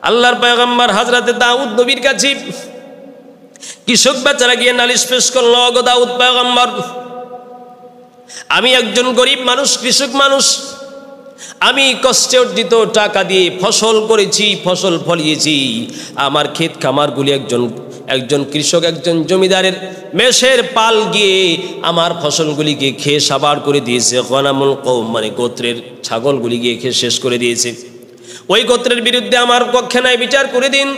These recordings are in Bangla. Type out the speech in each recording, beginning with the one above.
আল্লাহর পয়গম্বর হযরতে দাউদ নবীর কাছে কৃষক বেচারা গিয়ে নালিশ পেশ করলো, ওগো দাউদ পয়গম্বর, আমি একজন গরিব মানুষ, কৃষক মানুষ, আমি কষ্টে অর্জিত টাকা দিয়ে ফসল করেছি, ফসল ফলিয়েছি, আমার ক্ষেত খামারগুলি একজন কৃষক, একজন জমিদারের মেষের পাল গিয়ে আমার ফসলগুলিকে খেয়ে সাবার করে দিয়েছে। গনামুল কওম মানে গোত্রের ছাগলগুলি গিয়ে খেয়ে শেষ করে দিয়েছে। ওই গোত্রের বিরুদ্ধে আমার পক্ষে ন্যায় বিচার করে দিন।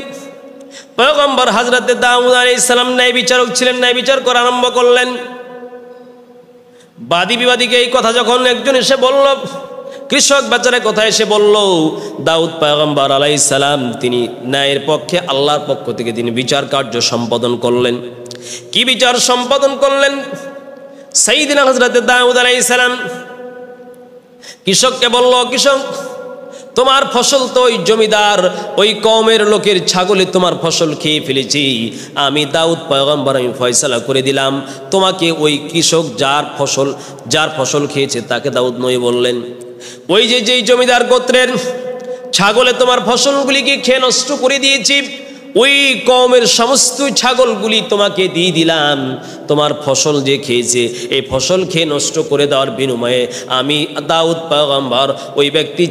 পয়গম্বর হযরতে দাউদ আলাইহিস সালাম ন্যায় বিচারক ছিলেন, ন্যায় বিচার করা আরম্ভ করলেন। বাদী বিবাদীকে এই কথা যখন একজন এসে বলল, কৃষক বেচারা কথা এসে বলল, দাউদ পয়গম্বর আলাইহিস সালাম তিনি ন্যায়ের পক্ষে, আল্লাহর পক্ষ থেকে তিনি বিচার কার্য সম্পাদন করলেন। কি বিচার সম্পাদন করলেন? সাইয়্যিদিনা হযরতে দাউদ আলাইহিস সালাম কৃষককে বলল, কৃষক, তোমার ফসল তো ওই জমিদার, ওই কওমের লোকের ছাগলে তোমার ফসল খেয়ে ফেলেছি। আমি দাউদ পয়গম্বর আমি ফয়সালা করে দিলাম, তোমাকে ওই কৃষক যার ফসল খেয়েছে তাকে দাউদ নবী বললেন, ওই যেই জমিদার গোত্রের ছাগলে তোমার ফসলগুলিকে খেয়ে নষ্ট করে দিয়েছি, ওই কওমের সমস্ত ছাগলগুলি তোমাকে দিয়ে দিলাম। তোমার ফসল যে খেয়েছে, এই ফসল খেয়ে নষ্ট করে দেওয়ার বিনিময়ে আমি দাউদ পয়গম্বর ওই ব্যক্তি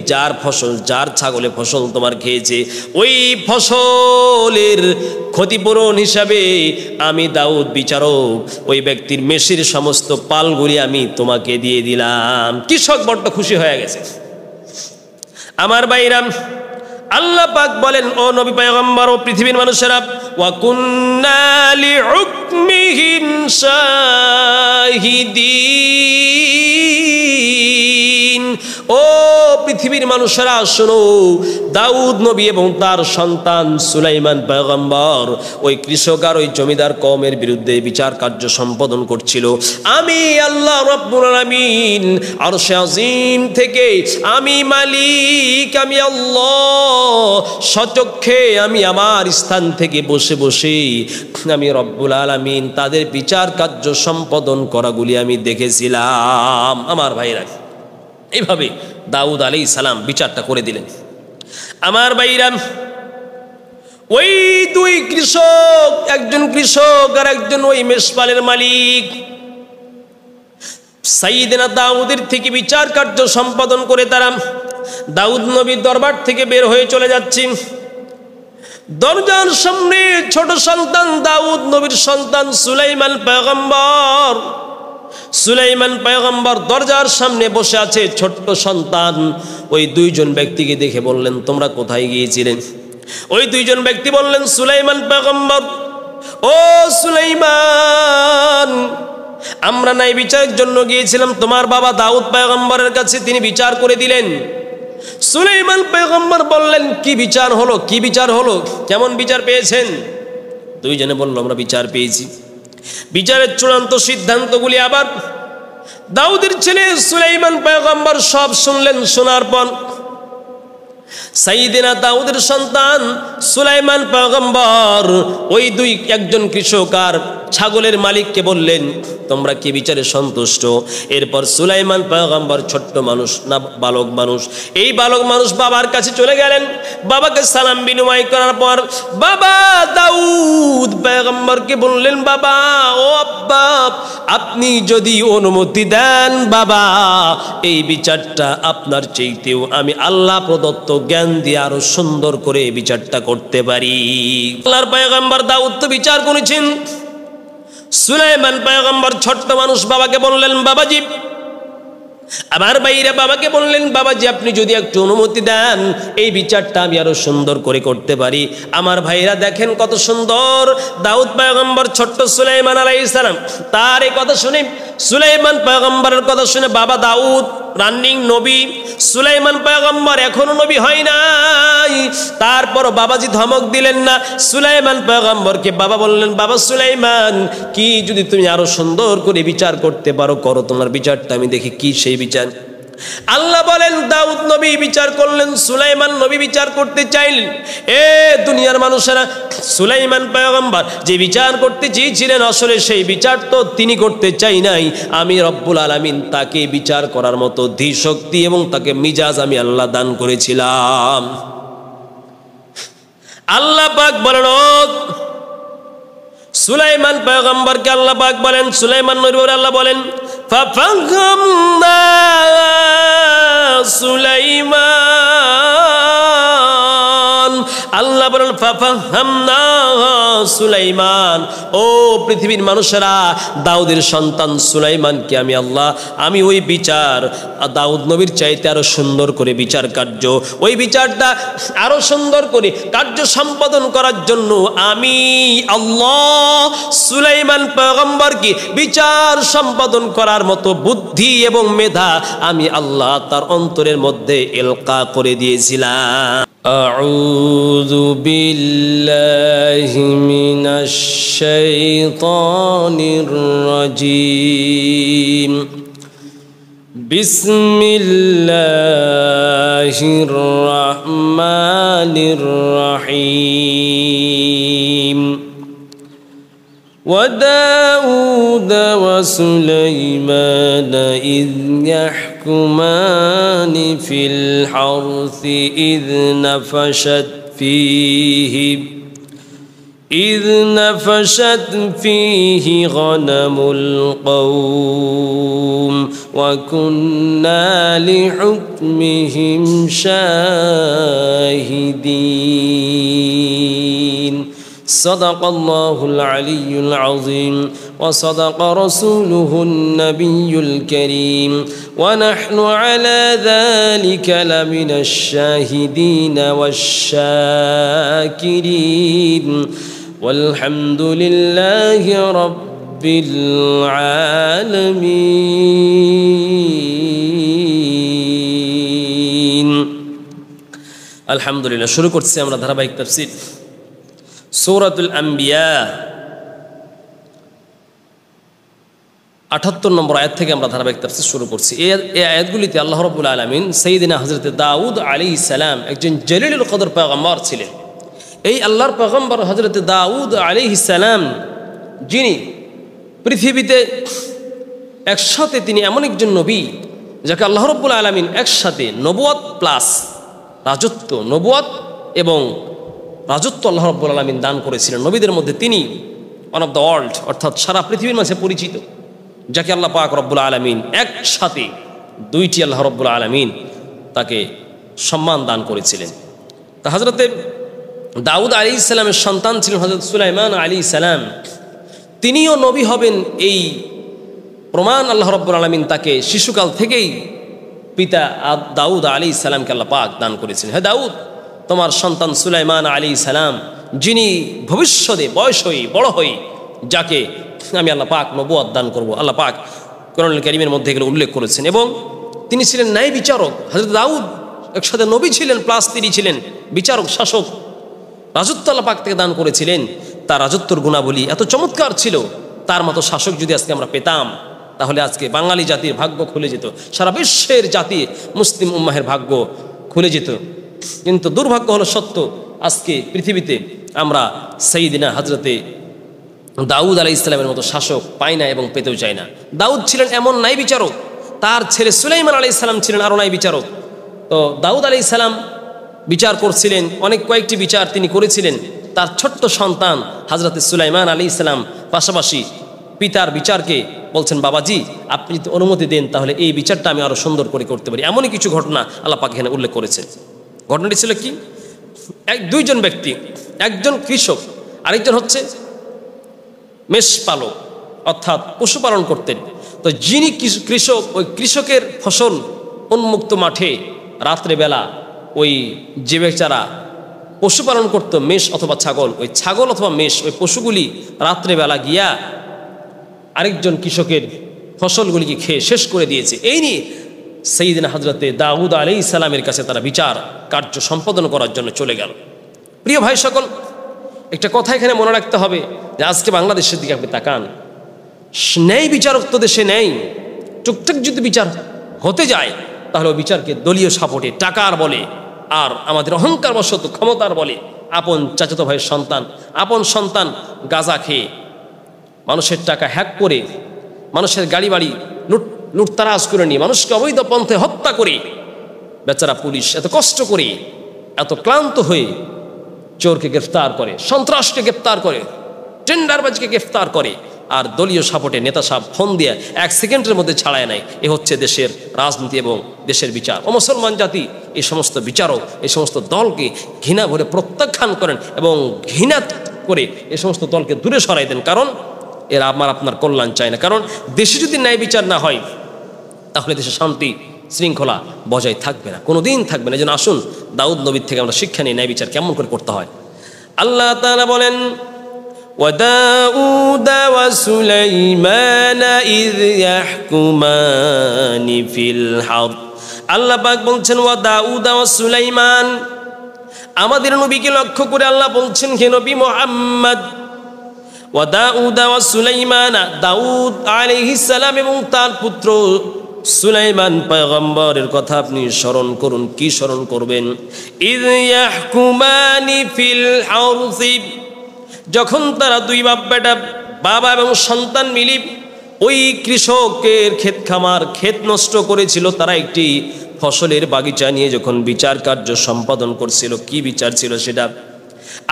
যার ছাগলে ফসল তোমার খেয়েছে, ওই ফসলের ক্ষতিপূরণ হিসাবে আমি দাউদ বিচারক ওই ব্যক্তির মেষের সমস্ত পালগুলি আমি তোমাকে দিয়ে দিলাম। কৃষক বড্ড খুশি হয়ে গেছে। আমার ভাইরাম, আল্লাহ পাক বলেন, ও নবী পয়গম্বর ও পৃথিবীর মানুষেরা, ওয়া কুন্না লিহুকমিহিম শাহিদিন, ও পৃথিবীর মানুষেরা শোনো, দাউদ নবী এবং তার সন্তান সুলাইমান পয়গম্বর ওই কৃষক আর ওই জমিদার কওমের বিরুদ্ধে বিচার কার্য সম্পাদন করছিল। আমি আল্লাহ রাব্বুল আলামিন আরশে আজিম থেকে, আমি মালিক, আমি আল্লাহ সচক্ষে আমি আমার স্থান থেকে বসে বসে আমি রব্বুল আলামিন তাদের বিচার কার্য সম্পাদন করাগুলি আমি দেখেছিলাম। আমার ভাইরা, এইভাবে দাউদ আলাইহিস সালাম বিচারটা করে দিলেন। আমার ভাইরা, ওই দুই কৃষক, একজন কৃষক আর একজন ওই মেষপালের মালিক, সাইয়্যিদিনা দাউদের থেকে বিচার কার্য সম্পাদন করে তারা দাউদ নবীর দরবার থেকে বের হয়ে চলে যাচ্ছে। দরজার সামনে ছোট সন্তান দাউদ নবীর সন্তান সুলাইমান পয়গম্বর দরজার সামনে বসে আছে, ছোট্ট সন্তান। ওই দুইজন ব্যক্তিকে দেখে বললেন, তোমরা কোথায় গিয়েছিলেন? ওই দুইজন ব্যক্তি বললেন, সুলাইমান পয়গম্বর, ও সুলাইমান, আমরা ন্যায় বিচারের জন্য গিয়েছিলাম তোমার বাবা দাউদ পয়গম্বরের কাছে, তিনি বিচার করে দিলেন। সুলাইমান পয়গম্বর বললেন, কি বিচার হলো? কি বিচার হলো? কেমন বিচার পেয়েছেন? দুইজনে বলল, আমরা বিচার পেয়েছি। বিচারের চূড়ান্ত সিদ্ধান্তগুলি আবার দাউদের ছেলে সুলাইমান পয়গম্বর সব শুনলেন। শোনার পর সাইয়্যিদিনা দাউদের সন্তান সুলাইমান পয়গম্বর ওই একজন কৃষক আর ছাগলের মালিককে বললেন, তোমরা কি বিচারে সন্তুষ্ট? এরপর সুলাইমান পয়গম্বর ছোট্ট মানুষ না, বালক মানুষ, এই বালক মানুষ বাবার কাছে চলে গেলেন। বাবাকে সালাম বিনিময় করার পর বাবা দাউদ পয়গম্বরকে বললেন, বাবা, ও আব্বা, আপনি যদি অনুমতি দেন বাবা, এই বিচারটা আপনার চাইতেও আমি আল্লাহ প্রদত্ত জ্ঞান দিয়ে আরো সুন্দর করে এই বিচারটা করতে পারি। আল্লাহর পয়গম্বর দাউদ তো বিচার করেছেন। সুলাইমান পয়গম্বর ছোট্ট মানুষ বাবাকে বললেন, বাবাজি, আমার ভাইরা বাবাকে বললেন, বাবাজি, আপনি যদি একটু অনুমতি দেন এই বিচারটা আমি আরো সুন্দর করে করতে পারি। আমার ভাইরা দেখেন কত সুন্দর দাউদ পয়গম্বর ছোট্ট সুলাইমান আলাইহিস সালাম, তার এই কথা শুনে, সুলাইমান পয়গম্বরের কথা শুনে বাবা দাউদ রানিং নবী, সুলাইমান পয়গম্বর এখনো নবী হয় নাই, তারপর বাবাজি ধমক দিলেন না। সুলাইমান পয়গম্বরকে বাবা বললেন, বাবা সুলাইমান, কি যদি তুমি আরো সুন্দর করে বিচার করতে পারো, করো, তোমার বিচারটা আমি দেখি কি সেই বিচার। আল্লাহ বলেন, দাউদ নবী বিচার করলেন, সুলাইমান নবী বিচার করতে চাইলেন। এ দুনিয়ার মানুষেরা, সুলাইমান পয়গম্বর যে বিচার করতে চেয়েছিলেন আসলে সেই বিচার তো তিনি করতে চাই নাই, আমি রব্বুল আলামিন তাকে বিচার করার মতো ধীশক্তি এবং তাকে মিজাজ আমি আল্লাহ দান করেছিলাম। আল্লাহ পাক বলেন, ও সুলাইমান পয়গম্বরকে আল্লাহ পাক বলেন, সুলাইমান নবীর আল্লাহ বলেন, ফাফাহামনা সুলাইমান, আল্লাহ বলেন ফাফাহামনা সুলাইমান, ও পৃথিবীর মানুষেরা, দাউদের সন্তান সুলাইমানকে আমি আল্লাহ, আমি ওই বিচার দাউদ নবীর চাইতে আরো সুন্দর করে বিচার কার্য, ওই বিচারটা আরো সুন্দর করে কার্য সম্পাদন করার জন্য আমি আল্লাহ সুলাইমান পয়গম্বরকে বিচার সম্পাদন করার মতো বুদ্ধি এবং মেধা আমি আল্লাহ তার অন্তরের মধ্যে এলকা করে দিয়েছিলাম। আউযু বিল্লাহি মিনাশ শাইতানির রাজীম। বিসমিল্লাহির রহমানির রহিম। وداود وسليمان إذ يحكمان في الحرث إذ نفشت فيه غنم القوم وكنا لحكمهم شاهدين. صدق الله العلي العظيم وصدق رسوله النبي الكريم ونحن على ذلك لمن الشاهدين والشاكرين والحمد لله رب العالمين. الحمد لله. শুরু করছি আমরা ধারাবাহিক তাফসীর সূরাতুল আম্বিয়া ৭৮ নম্বর আয়াত থেকে আমরা ধারাবাহিক তাফসীর শুরু করছি। এই আয়াতগুলিতে আল্লাহ রাব্বুল আলামিন সাইয়্যিদিনা হযরত দাউদ আলাইহিস সালাম একজন জলিলুল কদর পয়গম্বর ছিলেন। এই আল্লাহর পয়গম্বর হযরত দাউদ আলাইহিস সালাম, যিনি পৃথিবীতে একসাথে, তিনি এমন একজন নবী যাকে আল্লাহ রাব্বুল আলামিন একসাথে নবুয়ত প্লাস রাজত্ব, নবুয়ত এবং রাজত্ব আল্লাহ রাব্বুল আলামিন দান করেছিলেন। নবীদের মধ্যে তিনি ওয়ান অফ দ্য ওয়ার্ল্ড, অর্থাৎ সারা পৃথিবীর মাঝে পরিচিত, যাকে আল্লাহ পাক রব্বুল আলামিন একসাথে দুইটি আল্লাহ রব্বুল আলামিন তাকে সম্মান দান করেছিলেন। তা হযরতে দাউদ আলাইহিস সালামের সন্তান ছিলেন হযরত সুলাইমান আলাইহিস সালাম। তিনিও নবী হবেন এই প্রমাণ আল্লাহ রব্বুল আলামিন তাকে শিশুকাল থেকেই পিতা দাউদ আলাইহিস সালামকে আল্লাহ পাক দান করেছিলেন। হে দাউদ, তোমার সন্তান সুলাইমান আলাইহিস সালাম, যিনি ভবিষ্যতে বয়স হয়ে বড় হয়ে যাকে আমি আল্লাহ পাক নবুয়ত দান করব, আল্লাহ পাক কোরআনুল কারীমের মধ্যে এগুলো উল্লেখ করেছেন। এবং তিনি ছিলেন ন্যায় বিচারক। হযরত দাউদ একসাথে নবী ছিলেন প্লাস তিনি ছিলেন বিচারক, শাসক। রাজত্ব আল্লাহ পাক থেকে দান করেছিলেন। তার রাজত্বর গুণাবলী এত চমৎকার ছিল, তার মতো শাসক যদি আজকে আমরা পেতাম তাহলে আজকে বাঙালি জাতির ভাগ্য খুলে যেত, সারা বিশ্বের জাতি মুসলিম উম্মাহের ভাগ্য খুলে যেত। কিন্তু দুর্ভাগ্য হলো সত্য, আজকে পৃথিবীতে আমরা সাইয়্যিদিনা হযরতে দাউদ আলাইহিস সালামের মতো শাসক পাই না এবং পেতেও চাই না। দাউদ ছিলেন এমন ন্যায় বিচারক, তার ছেলে সুলাইমান আলাইহিস সালাম ছিলেন আরও ন্যায় বিচারক। তো দাউদ আলাইহিস সালাম বিচার করছিলেন, অনেক কয়েকটি বিচার তিনি করেছিলেন। তার ছোট্ট সন্তান হযরতে সুলাইমান আলাইহিস সালাম পাশাপাশি পিতার বিচারকে বলছেন, বাবাজি আপনি যদি অনুমতি দেন তাহলে এই বিচারটা আমি আরও সুন্দর করে করতে পারি। এমনই কিছু ঘটনা আল্লাহ পাক এখানে উল্লেখ করেছেন। ঘটনাটি ছিল কি, দুইজন ব্যক্তি, একজন কৃষক, আরেকজন হচ্ছে মেষপালক, অর্থাৎ পশুপালন করতেন। তো যিনি কৃষক, ওই কৃষকের ফসল উন্মুক্ত মাঠে রাত্রেবেলা ওই যে বেচারা পশুপালন করত, মেষ অথবা ছাগল, ওই ছাগল অথবা মেষ, ওই পশুগুলি রাত্রেবেলা গিয়া আরেকজন কৃষকের ফসলগুলিকে খেয়ে শেষ করে দিয়েছে। এই নিয়ে সাইয়্যিদিনা হযরতে দাউদ আলাইহিস সালামের কাছে তারা বিচার কার্য সম্পাদন করার জন্য চলে গেল। প্রিয় ভাই সকল, একটা কথা এখানে মনে রাখতে হবে যে আজকে বাংলাদেশের দিকে আপনি তাকান, ন্যায় বিচারক তো দেশে নেই। টুকটাক যদি বিচার হতে যায় তাহলে ওই বিচারকে দলীয় সাপোর্টে, টাকার বলে, আর আমাদের অহংকার বশত ক্ষমতার বলে আপন চাচাতো ভাইয়ের সন্তান, আপন সন্তান গাঁজা খেয়ে, মানুষের টাকা হ্যাক করে, মানুষের গাড়ি বাড়ি লুটতারাজ করে নিয়ে, মানুষকে অবৈধ পন্থে হত্যা করে, বেচারা পুলিশ এত কষ্ট করে, এত ক্লান্ত হয়ে চোরকে গ্রেফতার করে, সন্ত্রাসকে গ্রেফতার করে, টেন্ডারবাজকে গ্রেফতার করে, আর দলীয় সাপোর্টে নেতা সাহেব ফোন দিয়ে 1 সেকেন্ডের মধ্যে ছাড়ায় নেয়। এ হচ্ছে দেশের রাজনীতি এবং দেশের বিচার। ও মুসলমান জাতি, এই সমস্ত বিচারক, এই সমস্ত দলকে ঘৃণা ভরে প্রত্যাখ্যান করেন এবং ঘৃণা করে এই সমস্ত দলকে দূরে সরাই দেন, কারণ এরা আপনার কল্যাণ চায় না। কারণ দেশে যদি ন্যায় বিচার না হয় তাহলে দেশে শান্তি শৃঙ্খলা বজায় থাকবে না, কোনোদিন থাকবে না। যেন আসুন দাউদ নবীর থেকে আমরা শিক্ষা নিই ন্যায় বিচার কেমন করে করতে হয়। আল্লাহ তাআলা বলেন, وَدَاوُودَ وَسُلَيْمَانَ إِذْ يَحْكُمَانِ فِي الْحَرْثِ। আল্লাহ পাক বলছেন ওয়াদাউদ ওয়া সুলাইমান, আমাদের নবীকে লক্ষ্য করে আল্লাহ বলছেন, হে নবী মুহাম্মদ, ওয়াদাউদ ওয়া সুলাইমান, দাউদ আলাইহিস সালাম এবং তার পুত্র সুলাইমান পয়গম্বরের কথা আপনি স্মরণ করুন। কি স্মরণ করবেন? ইয ইয়াহকুমানি ফিল হারসি, যখন তারা দুই বাপ বেটা, বাবা এবং সন্তান মিলি ওই কৃষকের ক্ষেত খামার ক্ষেত নষ্ট করেছিল, তারা একটি ফসলের বাগিচা নিয়ে যখন বিচার কার্য সম্পাদন করছিল, কি বিচার ছিল সেটা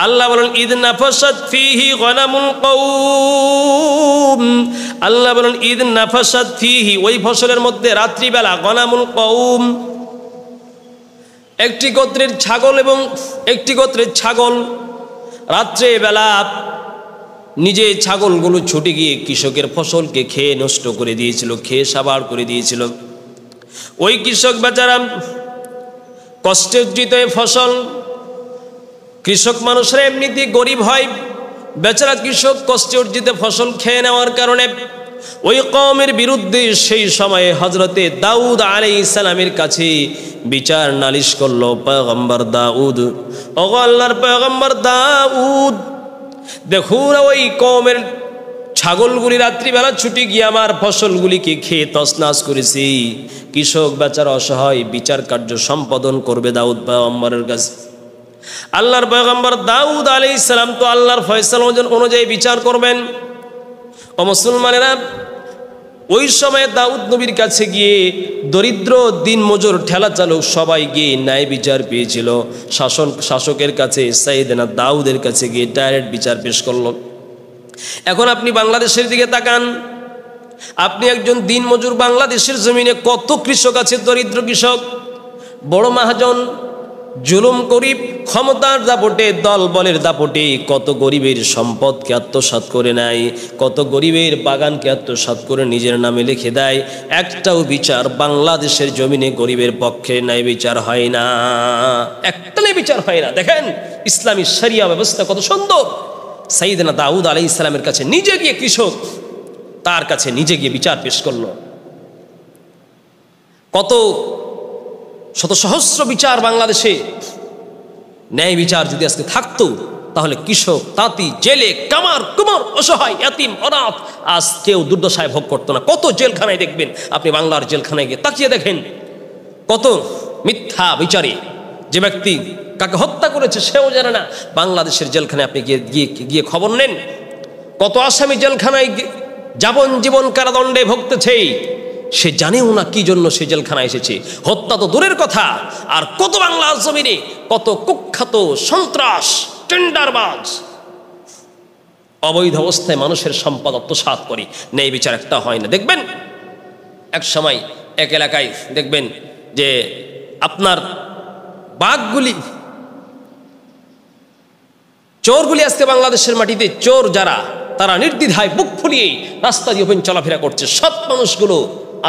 আল্লাহ বলেন, ইদ নাফাসাত ফিহি গনামুল কওম, আল্লাহ বলেন ইদ নাফাসাত ফিহি, ওই ফসলের মধ্যে রাত্রিবেলা গনামুল কওম, একটি গোত্রের ছাগল এবং একটি গোত্রের ছাগল রাত্রে বেলা নিজে ছাগলগুলো ছুটে গিয়ে কৃষকের ফসলকে খেয়ে নষ্ট করে দিয়েছিল, খেয়ে সাবার করে দিয়েছিল। ওই কৃষক বেচারা কষ্টে অর্জিত ফসল, কৃষক মানুষরা এমনিতেই গরিব হয়, বেচারা কৃষক কষ্টে অর্জিত ফসল খেয়ে নেওয়ার কারণে ওই কওমের বিরুদ্ধে সেই সময়ে হযরতে দাউদ আলাইহিস সালামের কাছে বিচার নালিশ করলো পয়গম্বর দাউদ। ওগো আল্লাহর পয়গম্বর দাউদ, দেখুন ওই কওমের ছাগলগুলি রাত্রিবেলা ছুটি গিয়ে আমার ফসলগুলিকে খেয়ে তছনছ করেছি। কৃষক বেচারা অসহায়, বিচার কার্য সম্পাদন করবে দাউদ পয়গম্বরের কাছে। আল্লাহর পয়গম্বর দাউদ আলাইহিস সালাম তো আল্লাহর ফয়সালা অনুযায়ী বিচার করবেন। ও মুসলমানেরা, ওই সময় দাউদ নবীর কাছে গিয়ে দরিদ্র দিনমজুর ঠেলা চালক সবাই গিয়ে ন্যায় বিচার পেয়েছিল। শাসকের কাছে সাইয়েদনা দাউদের কাছে গিয়ে ডাইরেক্ট বিচার পেশ করলো। এখন আপনি বাংলাদেশের দিকে তাকান, আপনি একজন দিনমজুর, বাংলাদেশের জমিনে কত কৃষক আছে, দরিদ্র কৃষক, বড় মহাজন, জুলুম গরিব, ক্ষমতার দাপটে, দল বলের দাপটে কত গরিবের সম্পদকে আত্মসাৎ করে নেয়, কত গরিবের বাগানকে আত্মসাৎ করে নিজের নামে লিখে দেয়। একটাও বিচার বাংলাদেশের জমিনে গরিবের পক্ষে ন্যায় বিচার হয় না, একটা ন্যায় বিচার হয় না। দেখেন ইসলামী শরিয়া ব্যবস্থা কত সুন্দর। সাইয়েদনা দাউদ আলাইহিস সালামের কাছে নিজে গিয়ে কৃষক, তার কাছে নিজে গিয়ে বিচার পেশ করলো। কত শত সহস্র বিচার বাংলাদেশে, ন্যায় বিচার যদি আজকে থাকতো তাহলে কৃষক, তাঁতি, জেলে, কামার, কুমার, অসহায়, ইয়াতিম, অনাথ আজ কেউ দুর্দশায় ভোগ করতো না। কত জেলখানায় দেখবেন আপনি, বাংলার জেলখানায় গিয়ে তাকিয়ে দেখেন, কত মিথ্যা বিচারে যে ব্যক্তি কাকে হত্যা করেছে সেও জানে না। বাংলাদেশের জেলখানায় আপনি গিয়ে খবর নেন, কত আসামি জেলখানায় যাবজ্জীবন কারাদণ্ডে ভুগতেছে, সে জানেও না কি জন্য সে জেলখানায় এসেছে। হত্যা তো দূরের কথা, আর কত বাংলার জমিনে কত কুখ্যাত সন্ত্রাস, টেন্ডারবাজ অবৈধ অবস্থায় মানুষের সম্পদ আত্মসাৎ করে, ন্যায় বিচার একটা হয় না। দেখবেন এক সময় এক এলাকায় দেখবেন যে আপনার বাঘগুলি, চোরগুলি আজকে বাংলাদেশের মাটিতে চোর যারা, তারা নির্দ্বিধায় বুক ফুলিয়ে রাস্তা দিয়ে চলাফেরা করছে। সব মানুষগুলো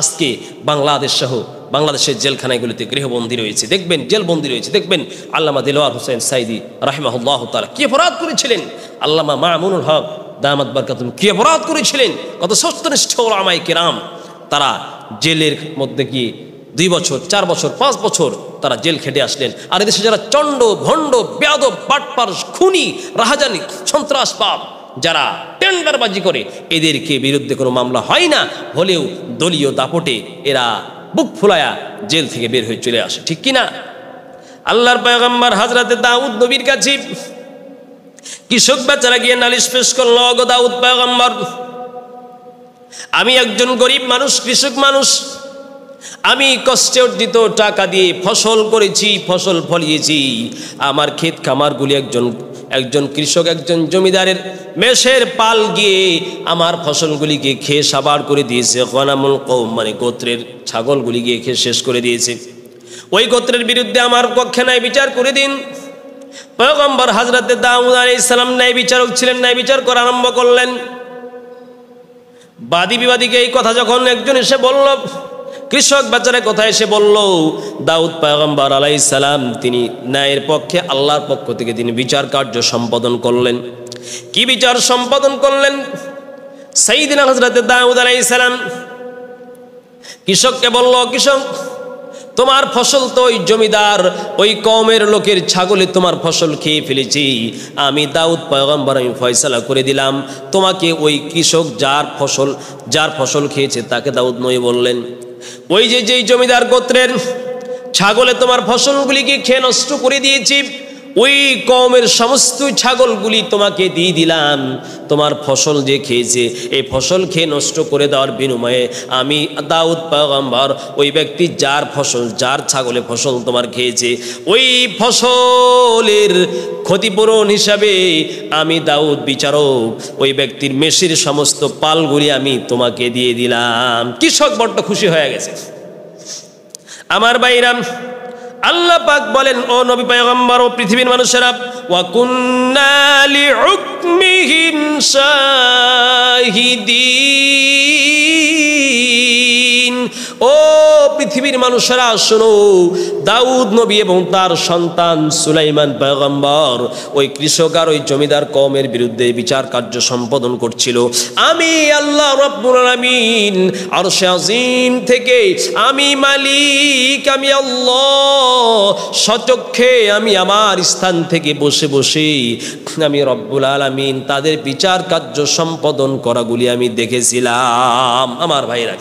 আজকে বাংলাদেশ সহ বাংলাদেশের জেলখানাগুলিতে গৃহবন্দী রয়েছে, দেখবেন জেলবন্দী রয়েছে। দেখবেন আল্লামা দেলোয়ার হোসেন সাইদি রাহিমাহুল্লাহ তাআলা কি অপরাধ করেছিলেন, আল্লামা মামুনুল হক দামাত বারকাতুহু কি অপরাধ করেছিলেন, কত সত্যনিষ্ঠ উলামায়ে কেরাম তারা জেলের মধ্যে গিয়ে 2 বছর 4 বছর 5 বছর তারা জেল খেটে আসলেন। আর এদেশে যারা চণ্ড ভণ্ড বেয়াদব বাটপার খুনি রাহাজানি সন্ত্রাসবাদ যারা টেন্ডারবাজি করে, এদেরকে বিরুদ্ধে কোনো মামলা হয় না, হলেও দলীয় দাপটে এরা বুক ফুলায়া জেল থেকে বের হয়ে চলে আসে, ঠিক কিনা? আল্লাহর পয়গম্বর হযরতে দাউদ নবীর কাছে কৃষক বেচারা গিয়ে নালিশ পেশ করল, ওগো দাউদ পয়গম্বর, আমি একজন গরিব মানুষ, কৃষক মানুষ, আমি কষ্টে অর্জিত টাকা দিয়ে ফসল করেছি, ফসল ফলিয়েছি। আমার ক্ষেত খামারগুলি একজন কৃষক, একজন জমিদারের মেষের পাল গিয়ে আমার ফসলগুলিকে খেয়ে সাবার করে দিয়েছে। গনামুল কওম মানে গোত্রের ছাগলগুলি গিয়ে খেয়ে শেষ করে দিয়েছে। ওই গোত্রের বিরুদ্ধে আমার পক্ষে ন্যায় বিচার করে দিন। পয়গম্বর হযরত দাউদ আলাইহিস সালাম ন্যায় বিচারক ছিলেন, ন্যায় বিচার করা আরম্ভ করলেন। বাদী বিবাদীকে এই কথা যখন একজন এসে বলল, কৃষক বেচারা কথা এসে বলল, দাউদ পয়গম্বর আলাইহিস সালাম তিনি ন্যায়ের পক্ষে আল্লাহর পক্ষ থেকে তিনি বিচার কার্য সম্পাদন করলেন। কি বিচার সম্পাদন করলেন? সাইয়েদনা হযরত দাউদ আলাইহিস সালাম কৃষককে বলল, কৃষক তোমার ফসল তো ওই জমিদার ওই কওমের লোকের ছাগলে তোমার ফসল খেয়ে ফেলেছি। আমি দাউদ পয়গম্বর আমি ফয়সালা করে দিলাম, তোমাকে ওই কৃষক যার ফসল খেয়েছে তাকে দাউদ নয় বললেন। ওই যেই জমিদার গোত্রের ছাগলে তোমার ফসলগুলিকে খেয়ে নষ্ট করে দিয়েছি, ওই কওমের সমস্ত ছাগলগুলি তোমাকে দিয়ে দিলাম। তোমার ফসল যে খেয়েছে এই ফসল খেয়ে নষ্ট করে দেওয়ার বিনিময়ে আমি দাউদ পয়গম্বর ওই ব্যক্তি যার ছাগলে ফসল তোমার খেয়েছে ওই ফসলের ক্ষতিপূরণ হিসাবে আমি দাউদ বিচারক ওই ব্যক্তির মেষের সমস্ত পালগুলি আমি তোমাকে দিয়ে দিলাম। কৃষক বড্ড খুশি হয়ে গেছে। আমার ভাইরাম, আল্লাহ পাক বলেন, ও নবী পয়গম্বর ও পৃথিবীর মানুষেরা, ওয়া কুন্না লিহুকমিহিম শাহিদিন। ও পৃথিবীর মানুষেরা শোনো, দাউদ নবী এবং তার সন্তান সুলাইমান পয়গম্বর ওই কৃষক আর ওই জমিদার কওমের বিরুদ্ধে বিচার কার্য সম্পাদন করছিল। আমি আল্লাহ রাব্বুল আলামিন আরশে আজিম থেকে আমি মালিক, আমি আল্লাহ সচক্ষে আমি আমার স্থান থেকে বসে বসে আমি রব্বুল আলামিন তাদের বিচার কার্য সম্পাদন করাগুলি আমি দেখেছিলাম। আমার ভাইরা,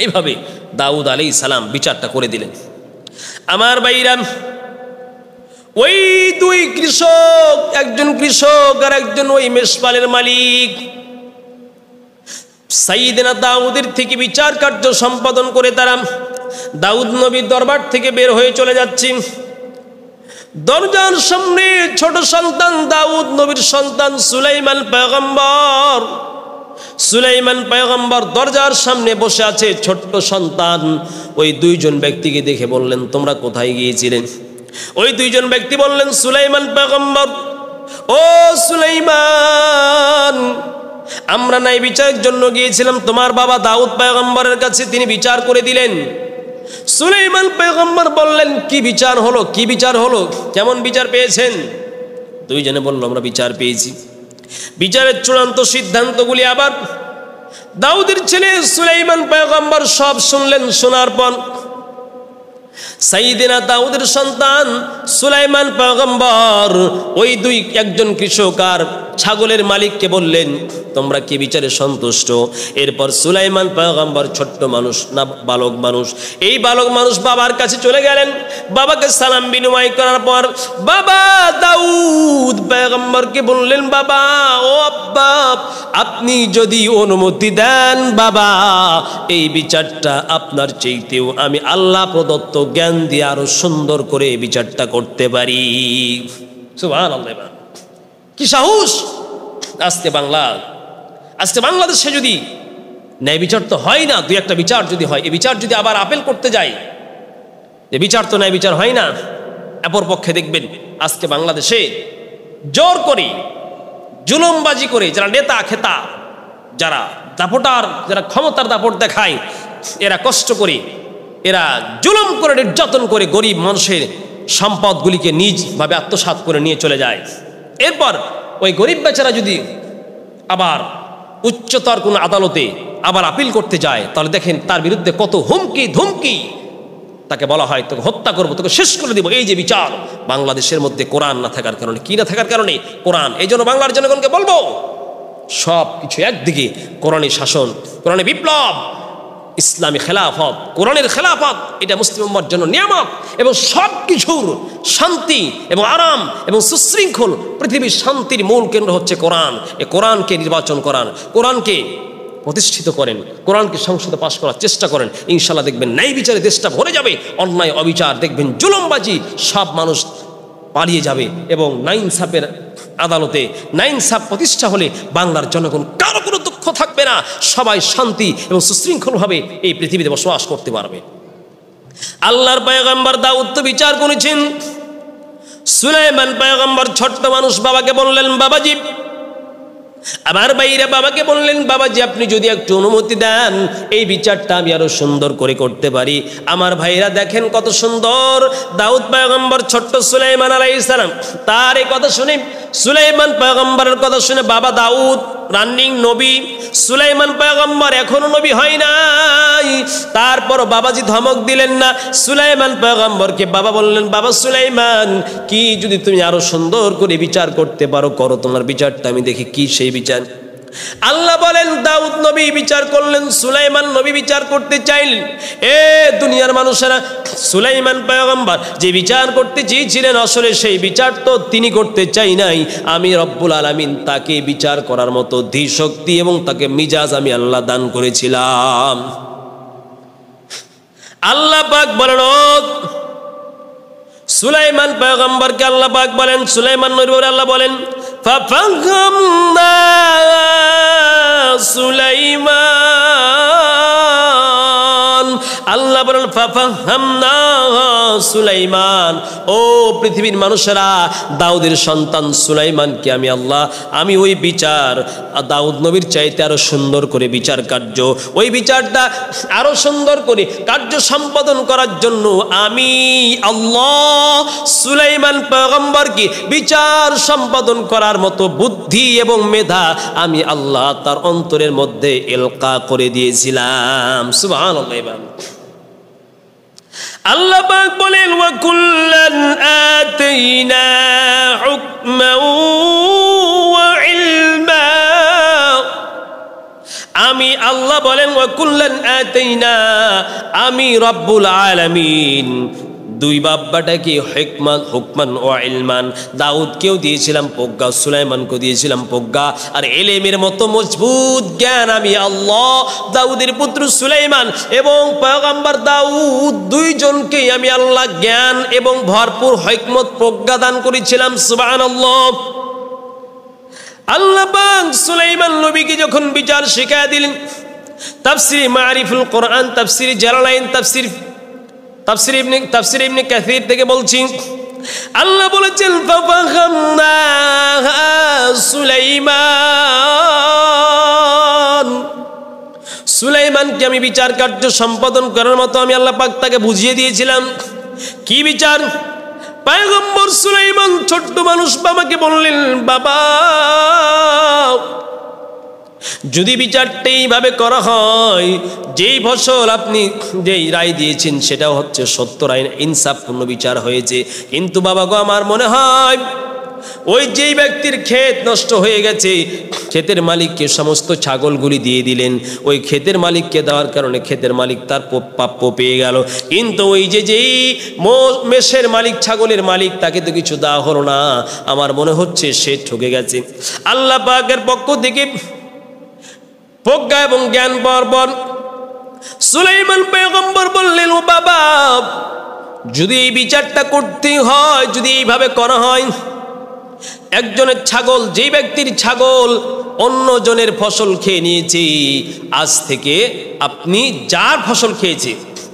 এইভাবে দাউদ আলাইহিস সালাম বিচারটা করে দিলেন। আমার ভাইরা, ওই দুই কৃষক, একজন কৃষক আর একজন ওই মেষপালের মালিক, সাইয়েদনা দাউদের থেকে বিচার কার্য সম্পাদন করে তারা দাউদ নবীর দরবার থেকে বের হয়ে চলে যাচ্ছে। দরজার সামনে ছোট সন্তান দাউদ নবীর সন্তান সুলাইমান পয়গম্বর দরজার সামনে বসে আছে ছোট্ট সন্তান। ওই দুইজন ব্যক্তিকে দেখে বললেন, তোমরা কোথায় গিয়েছিলেন? ওই দুইজন ব্যক্তি বললেন, সুলাইমান পয়গম্বর, ও সুলাইমান, আমরা ন্যায় বিচারের জন্য গিয়েছিলাম তোমার বাবা দাউদ পয়গম্বরের কাছে, তিনি বিচার করে দিলেন। সুলাইমান পয়গম্বর বললেন, কি বিচার হলো? কি বিচার হলো? কেমন বিচার পেয়েছেন? দুইজনে বলল, আমরা বিচার পেয়েছি। বিচারের চূড়ান্ত সিদ্ধান্তগুলি আবার দাউদের ছেলে সুলাইমান পয়গম্বর সব শুনলেন। শোনার পর সাইয়েদনা দাউদের সন্তান সুলাইমান পয়গম্বর ওই একজন কৃষক আর ছাগলের মালিককে বললেন, তোমরা কি বিচারে সন্তুষ্ট? এরপর সুলাইমান পয়গম্বর ছোট্ট মানুষ না বালক মানুষ, এই বালক মানুষ বাবার কাছে চলে গেলেন। বাবাকে সালাম বিনিময় করার পর বাবা দাউদ পয়গম্বরকে বললেন, বাবা, ও আব্বা, আপনি যদি অনুমতি দেন বাবা, এই বিচারটা আপনার চাইতেও আমি আল্লাহ প্রদত্ত জ্ঞান দিয়ে আরো সুন্দর করে এই বিচারটা করতে পারি। সুবহানাল্লাহ, কি সাহস! আজকে বাংলাদেশে যদি ন্যায় বিচার তো হয় না, দুই একটা বিচার যদি হয়, এই বিচার যদি আবার আপিল করতে যায়, এই বিচার তো ন্যায় বিচার হয় না। অপর পক্ষে দেখবেন আজকে বাংলাদেশে জোর করে জুলুমবাজি করে যারা নেতা খেতা, যারা দাপটার, যারা ক্ষমতার দাপট দেখায়, এরা কষ্ট করে, এরা জুলুম করে, নির্যাতন করে গরিব মানুষের সম্পদগুলিকে নিজভাবে আত্মসাৎ করে নিয়ে চলে যায়। এরপর ওই গরিব বেচারা যদি আবার উচ্চতর কোনো আদালতে আবার আপিল করতে যায়, তাহলে দেখেন তার বিরুদ্ধে কত হুমকি ধুমকি। তাকে বলা হয়, তোকে হত্যা করবো, তোকে শেষ করে দিব। এই যে বিচার, বাংলাদেশের মধ্যে কোরআন না থাকার কারণে, কি না থাকার কারণে? কোরআন। এই জন্য বাংলার জনগণকে বলবো, সব কিছু একদিকে, কোরআনী শাসন, কোরআনী বিপ্লব, ইসলামী খেলাফত, কোরআনের খেলাফত, এটা মুসলিম উম্মার জন্য নিয়ামত এবং সব কিছুর শান্তি এবং আরাম এবং সুশৃঙ্খল পৃথিবীর শান্তির মূল কেন্দ্র হচ্ছে কোরআন। এই কোরআনকে নির্বাচন করান, কোরআনকে প্রতিষ্ঠিত করেন, কোরআনকে সংসদে পাশ করার চেষ্টা করেন, ইনশাল্লাহ দেখবেন ন্যায় বিচারে দেশটা ভরে যাবে। অন্যায় অবিচার দেখবেন, জুলুমবাজি সব মানুষ পালিয়ে যাবে এবং নাইনসাফের আদালতে নাইনসাফ প্রতিষ্ঠা হলে বাংলার জনগণ কারো কোনো দুঃখ থাকবে না, সবাই শান্তি এবং সুশৃঙ্খলভাবে এই পৃথিবীতে বসবাস করতে পারবে। আল্লাহর পয়গম্বর দাউদ তো বিচার করেছেন। সুলাইমান পয়গম্বর ছোট্ট মানুষ, বাবাকে বললেন, বাবাজি আমার ভাইরা বাবাকে বললেন, বাবাজি আপনি যদি একটু অনুমতি দেন এই বিচারটা আমি আরো সুন্দর করে করতে পারি। আমার ভাইরা দেখেন কত সুন্দর দাউদ পয়গম্বর ছোট্ট সুলাইমান আলাইহিস সালাম, তার এই কথা শুনে, সুলাইমান পয়গম্বরের কথা শুনে বাবা দাউদ রানিং নবী, সুলাইমান পয়গম্বর এখনো নবী হয় নাই, তারপর বাবাজি ধমক দিলেন না, সুলাইমান পয়গম্বরকে বাবা বললেন, বাবা সুলাইমান কি যদি তুমি আরো সুন্দর করে বিচার করতে পারো করো, তোমার বিচারটা আমি দেখি কি সেই বিচার। আল্লাহ বলেন দাউদ নবী বিচার করলেন, সুলাইমান নবী বিচার করতে চাইলেন। এ দুনিয়ার মানুষেরা, সুলাইমান পয়গম্বর যে বিচার করতে চেয়েছিলেন আসলে সেই বিচার তো তিনি করতে চাই নাই, আমি রব্বুল আলামিন তাকে বিচার করার মতো ধী শক্তি এবং তাকে মিজাজ আমি আল্লাহ দান করেছিলাম। আল্লাহ পাক বলেন, সুলাইমান পয়গম্বরকে আল্লাহ পাক বলেন, সুলাইমান নবীর আল্লাহ বলেন, ফাফাহামনা সুলাইমান, আল্লাহ বলেন ফাফাহামনা সুলাইমান, ও পৃথিবীর মানুষেরা দাউদের সন্তান সুলাইমানকে আমি আল্লাহ, আমি ওই বিচার দাউদ নবীর চাইতে আরো সুন্দর করে বিচার কার্য, ওই বিচারটা আরো সুন্দর করে কার্য সম্পাদন করার জন্য আমি আল্লাহ সুলাইমান পয়গম্বরকে বিচার সম্পাদন করার মতো বুদ্ধি এবং মেধা আমি আল্লাহ তার অন্তরের মধ্যে এলকা করে দিয়েছিলাম। সুবহানাল্লাহ। আল্লাহ পাক বলেন, ওয়া কুল্লান আতাইনা হুকমান ওয়া ইলমা, আমি আল্লাহ বলেন, ওয়া কুল্লান আতাইনা, আমি রব্বুল আলামিন দুই বাব্বাটাকে হুকমান ও ইলমান, দাউদকেও দিয়েছিলাম প্রজ্ঞা, সুলাইমানকে দিয়েছিলাম প্রজ্ঞা আর এলেমের মতো মজবুত জ্ঞান আমি আল্লাহ দাউদের পুত্র সুলাইমান এবং পয়গম্বর দাউদ দুইজনকেই আমি আল্লাহ জ্ঞান এবং ভরপুর হিকমত প্রজ্ঞা দান করেছিলাম। সুবহানাল্লাহ। আল্লাহ পাক সুলাইমান নবীকে যখন বিচার শিখিয়ে দিলেন, তাফসীর মারিফুল কোরআন, তাফসীর জালালাইন, তাফসীর ইবনে কাসির থেকে বলছি, আল্লাহ বলেছেন ফাফাহামনা সুলাইমান, সুলাইমানকে আমি বিচার কার্য সম্পাদন করার মতো আমি আল্লাহ পাক তাকে বুঝিয়ে দিয়েছিলাম। কি বিচার? পয়গম্বর সুলাইমান ছোট্ট মানুষ বাবাকে বললেন, বাবা যদি বিচারটা এইভাবে করা হয়, যেই ফসল আপনি যেই রায় দিয়েছেন সেটাও হচ্ছে সত্য রায়, ইনসাফপূর্ণ বিচার হয়েছে, কিন্তু বাবা গো আমার মনে হয় ওই যেই ব্যক্তির ক্ষেত নষ্ট হয়ে গেছে, ক্ষেতের মালিককে সমস্ত ছাগলগুলি দিয়ে দিলেন, ওই ক্ষেতের মালিককে দেওয়ার কারণে ক্ষেতের মালিক তার প্রাপ্য পেয়ে গেল, কিন্তু ওই যেই মেষের মালিক, ছাগলের মালিক, তাকে তো কিছু দেওয়া হলো না, আমার মনে হচ্ছে সে ঠকে গেছে। আল্লাহ পাকের পক্ষ থেকে প্রজ্ঞা এবং জ্ঞান বর্বর সুলাইমান পয়গম্বর বললেন, ও বাবা যদি এই বিচারটা করতে হয়, যদি এইভাবে করা হয়, একজনের ছাগল, যেই ব্যক্তির ছাগল অন্য জনের ফসল খেয়ে নিয়েছে, আজ থেকে আপনি যার ফসল খেয়েছে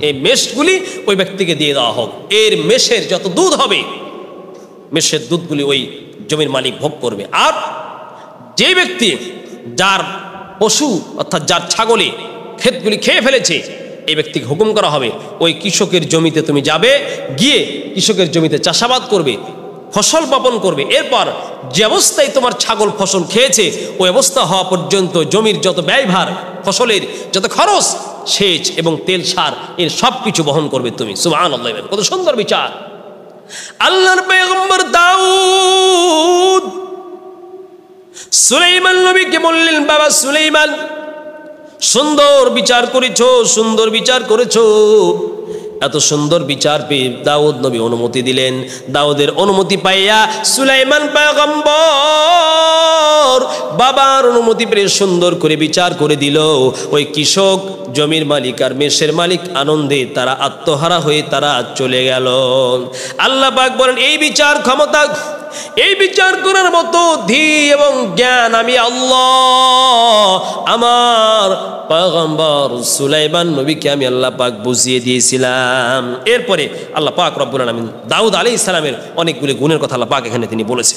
এই মেষগুলি ওই ব্যক্তিকে দিয়ে দেওয়া হোক, এর মেষের যত দুধ হবে মেষের দুধগুলি ওই জমির মালিক ভোগ করবে, আর যেই ব্যক্তি যার পশু অর্থাৎ যার ছাগলে ক্ষেতগুলি খেয়ে ফেলেছে এই ব্যক্তিকে হুকুম করা হবে ওই কৃষকের জমিতে তুমি যাবে, গিয়ে কৃষকের জমিতে চাষাবাদ করবে, ফসল বপন করবে, এরপর যে অবস্থায় তোমার ছাগল ফসল খেয়েছে ওই অবস্থা হওয়া পর্যন্ত জমির যত ব্যয়ভার, ফসলের যত খরচ, সেচ এবং তেল সার এর সব কিছু বহন করবে তুমি। সুবহানাল্লাহ। কত সুন্দর বিচার! আল্লাহর পয়গম্বর দাউদ সুলাইমান নবীকে বললেন, বাবা সুলাইমান সুন্দর বিচার করেছো, সুন্দর বিচার করেছো। এত সুন্দর বিচার পেয়ে দাউদ নবী অনুমতি দিলেন। দাউদের অনুমতি পাইয়া সুলাইমান পয়গম্বর বাবার অনুমতি পেয়ে সুন্দর করে বিচার করে দিল। ওই কৃষক, জমির মালিক আর মেষের মালিক আনন্দে তারা আত্মহারা হয়ে তারা চলে গেল। আল্লাহ পাক বলেন, এই বিচার ক্ষমতা, এই বিচার করার মতো ধী এবং জ্ঞান আমি আল্লাহ আমার পয়গম্বর সুলাইমান নবীকে আমি আল্লাহ পাক বুঝিয়ে দিয়েছিলাম। এরপরে আল্লাহ পাক রব্বুল আলামিন দাউদ আলাইহিস সালামের অনেকগুলি গুণের কথা আল্লাহ পাক এখানে তিনি বলেছেন।